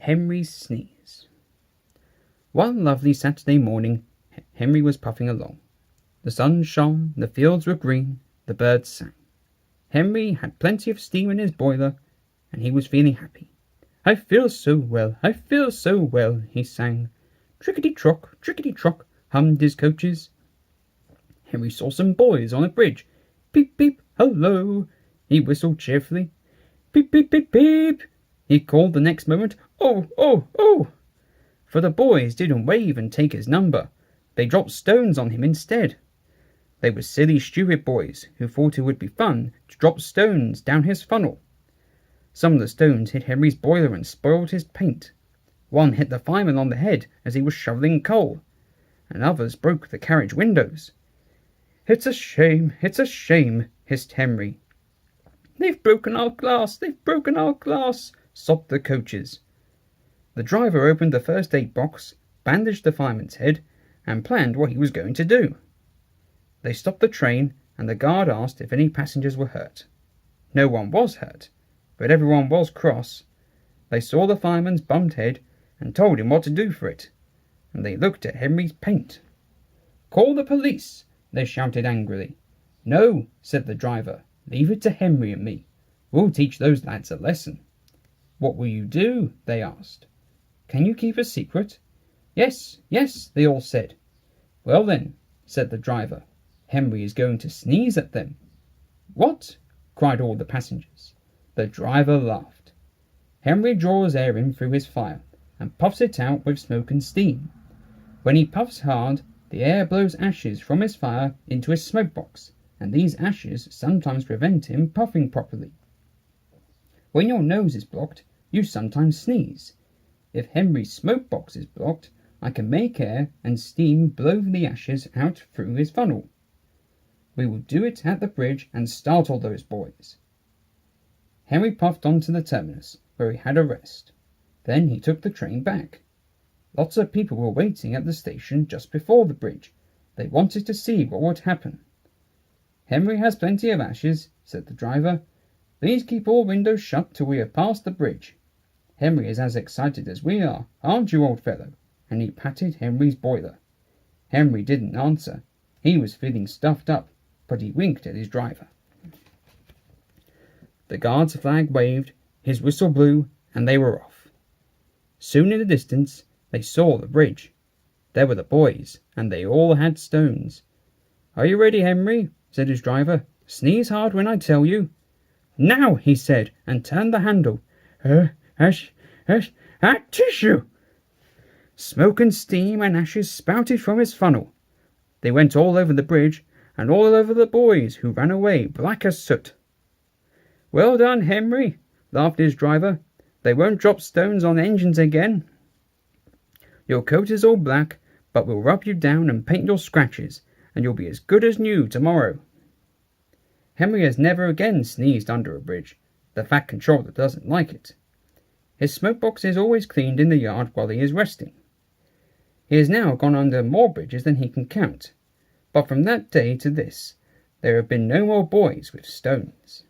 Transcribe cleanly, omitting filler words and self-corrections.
Henry's sneeze. One lovely Saturday morning, Henry was puffing along. The sun shone, the fields were green, the birds sang. Henry had plenty of steam in his boiler, and he was feeling happy. "I feel so well, I feel so well," he sang. Trickety trock, hummed his coaches. Henry saw some boys on a bridge. "Peep, peep, hello," he whistled cheerfully. "Peep, peep, peep, peep," he called the next moment. "Oh, oh, oh!" For the boys didn't wave and take his number. They dropped stones on him instead. They were silly, stupid boys who thought it would be fun to drop stones down his funnel. Some of the stones hit Henry's boiler and spoiled his paint. One hit the fireman on the head as he was shoveling coal, and others broke the carriage windows. It's a shame, hissed Henry. They've broken our glass, sobbed the coaches. The driver opened the first aid box, bandaged the fireman's head, and planned what he was going to do. They stopped the train, and the guard asked if any passengers were hurt. No one was hurt, but everyone was cross. They saw the fireman's bumped head and told him what to do for it, and they looked at Henry's paint. "Call the police!" they shouted angrily. "No," said the driver, "leave it to Henry and me. We'll teach those lads a lesson." "What will you do?" they asked. "Can you keep a secret?" Yes, they all said. "Well then," said the driver, "Henry is going to sneeze at them." "What?" cried all the passengers. The driver laughed. Henry draws air in through his fire and puffs it out with smoke and steam. When he puffs hard, the air blows ashes from his fire into his smoke box, and these ashes sometimes prevent him puffing properly. When your nose is blocked, you sometimes sneeze. If Henry's smoke box is blocked, I can make air and steam blow the ashes out through his funnel. We will do it at the bridge and startle those boys. Henry puffed on to the terminus, where he had a rest. Then he took the train back. Lots of people were waiting at the station just before the bridge. They wanted to see what would happen. "Henry has plenty of ashes," said the driver. "Please keep all windows shut till we have passed the bridge. Henry is as excited as we are, aren't you, old fellow?" And he patted Henry's boiler. Henry didn't answer. He was feeling stuffed up, but he winked at his driver. The guard's flag waved, his whistle blew, and they were off. Soon in the distance they saw the bridge. There were the boys, and they all had stones. "Are you ready, Henry?" said his driver. "Sneeze hard when I tell you." "Now," he said, and turned the handle. Tissue! Smoke and steam and ashes spouted from his funnel. They went all over the bridge, and all over the boys, who ran away black as soot. "Well done, Henry," laughed his driver. "They won't drop stones on engines again. Your coat is all black, but we'll rub you down and paint your scratches, and you'll be as good as new tomorrow." Henry has never again sneezed under a bridge. The Fat Controller doesn't like it. His smoke box is always cleaned in the yard while he is resting. He has now gone under more bridges than he can count, but from that day to this there have been no more boys with stones.